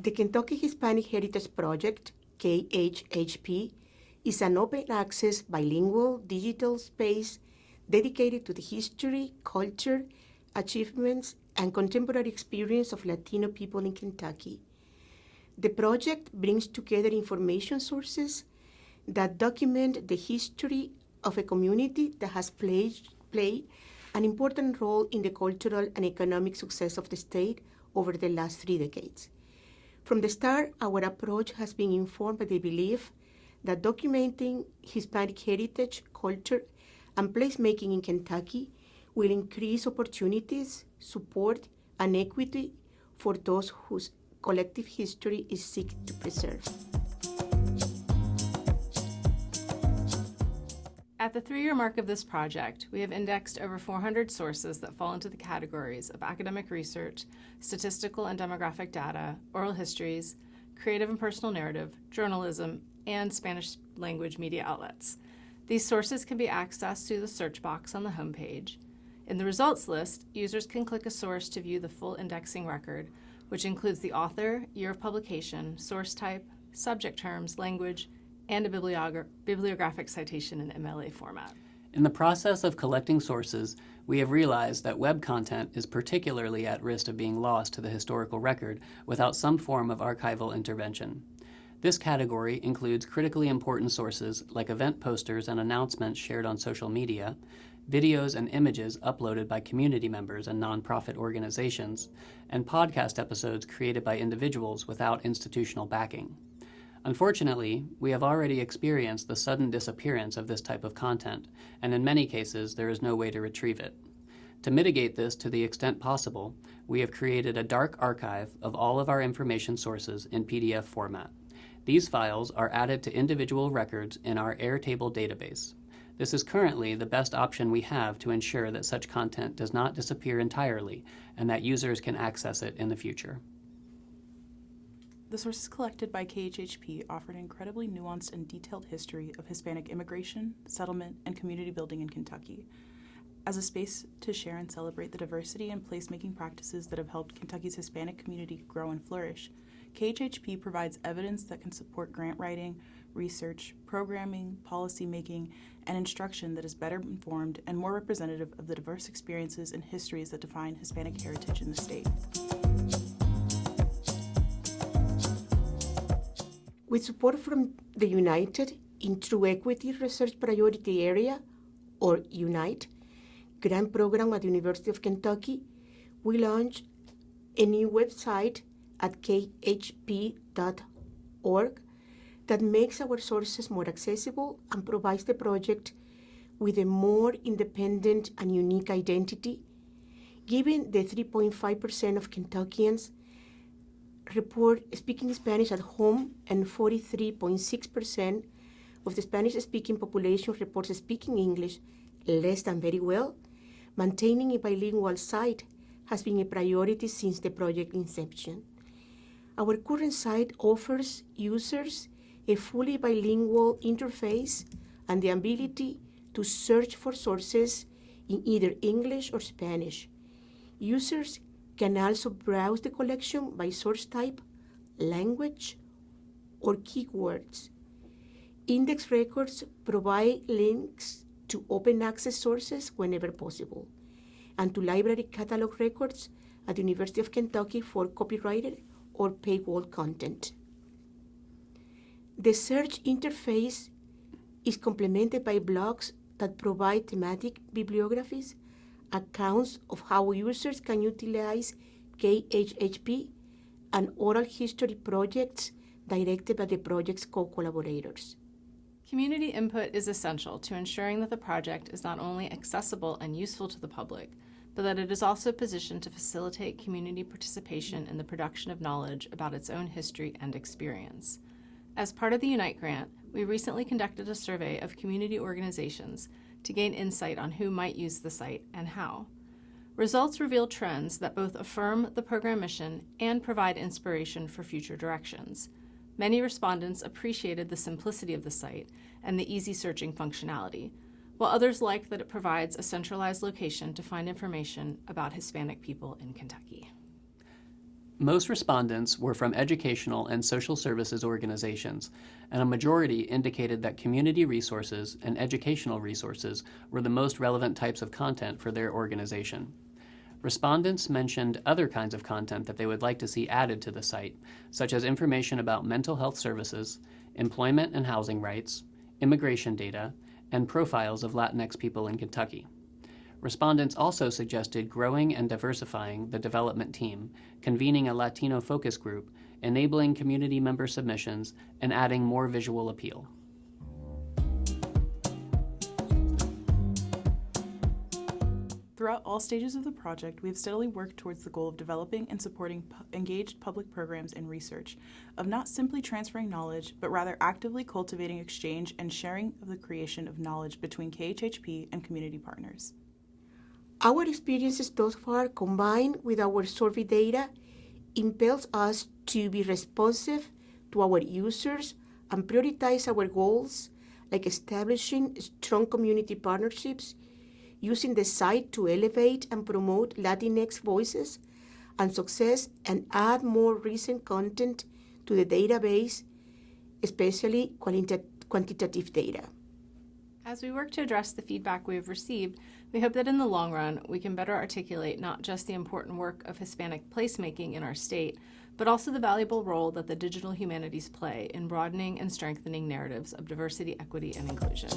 The Kentucky Hispanic Heritage Project, KHHP, is an open access bilingual digital space dedicated to the history, culture, achievements, and contemporary experience of Latino people in Kentucky. The project brings together information sources that document the history of a community that has played an important role in the cultural and economic success of the state over the last 3 decades. From the start, our approach has been informed by the belief that documenting Hispanic heritage, culture, and placemaking in Kentucky will increase opportunities, support, and equity for those whose collective history is seek to preserve. At the 3-year mark of this project, we have indexed over 400 sources that fall into the categories of academic research, statistical and demographic data, oral histories, creative and personal narrative, journalism, and Spanish language media outlets. These sources can be accessed through the search box on the homepage. In the results list, users can click a source to view the full indexing record, which includes the author, year of publication, source type, subject terms, language, and a bibliographic citation in MLA format. In the process of collecting sources, we have realized that web content is particularly at risk of being lost to the historical record without some form of archival intervention. This category includes critically important sources like event posters and announcements shared on social media, videos and images uploaded by community members and nonprofit organizations, and podcast episodes created by individuals without institutional backing. Unfortunately, we have already experienced the sudden disappearance of this type of content, and in many cases, there is no way to retrieve it. To mitigate this to the extent possible, we have created a dark archive of all of our information sources in PDF format. These files are added to individual records in our Airtable database. This is currently the best option we have to ensure that such content does not disappear entirely and that users can access it in the future. The sources collected by KHHP offer an incredibly nuanced and detailed history of Hispanic immigration, settlement, and community building in Kentucky. As a space to share and celebrate the diversity and placemaking practices that have helped Kentucky's Hispanic community grow and flourish, KHHP provides evidence that can support grant writing, research, programming, policy making, and instruction that is better informed and more representative of the diverse experiences and histories that define Hispanic heritage in the state. With support from the United in True Equity Research Priority Area, or UNITE, grant program at the University of Kentucky, we launched a new website at khp.org that makes our sources more accessible and provides the project with a more independent and unique identity, given the 3.5% of Kentuckians report speaking Spanish at home and 43.6% of the Spanish-speaking population reports speaking English less than very well. Maintaining a bilingual site has been a priority since the project inception. Our current site offers users a fully bilingual interface and the ability to search for sources in either English or Spanish. Users can also browse the collection by source type, language, or keywords. Index records provide links to open access sources whenever possible, and to library catalog records at the University of Kentucky for copyrighted or paywall content. The search interface is complemented by blogs that provide thematic bibliographies, accounts of how users can utilize KHHP, and oral history projects directed by the project's co-collaborators. Community input is essential to ensuring that the project is not only accessible and useful to the public, but that it is also positioned to facilitate community participation in the production of knowledge about its own history and experience. As part of the Unite grant, we recently conducted a survey of community organizations to gain insight on who might use the site and how. Results reveal trends that both affirm the program mission and provide inspiration for future directions. Many respondents appreciated the simplicity of the site and the easy searching functionality, while others liked that it provides a centralized location to find information about Hispanic people in Kentucky. Most respondents were from educational and social services organizations, and a majority indicated that community resources and educational resources were the most relevant types of content for their organization. Respondents mentioned other kinds of content that they would like to see added to the site, such as information about mental health services, employment and housing rights, immigration data, and profiles of Latinx people in Kentucky. Respondents also suggested growing and diversifying the development team, convening a Latino focus group, enabling community member submissions, and adding more visual appeal. Throughout all stages of the project, we have steadily worked towards the goal of developing and supporting engaged public programs and research, of not simply transferring knowledge, but rather actively cultivating exchange and sharing of the creation of knowledge between KHHP and community partners. Our experiences thus far, combined with our survey data, impels us to be responsive to our users and prioritize our goals, like establishing strong community partnerships, using the site to elevate and promote Latinx voices and success, and add more recent content to the database, especially quantitative data. As we work to address the feedback we have received, we hope that in the long run, we can better articulate not just the important work of Hispanic placemaking in our state, but also the valuable role that the digital humanities play in broadening and strengthening narratives of diversity, equity, and inclusion.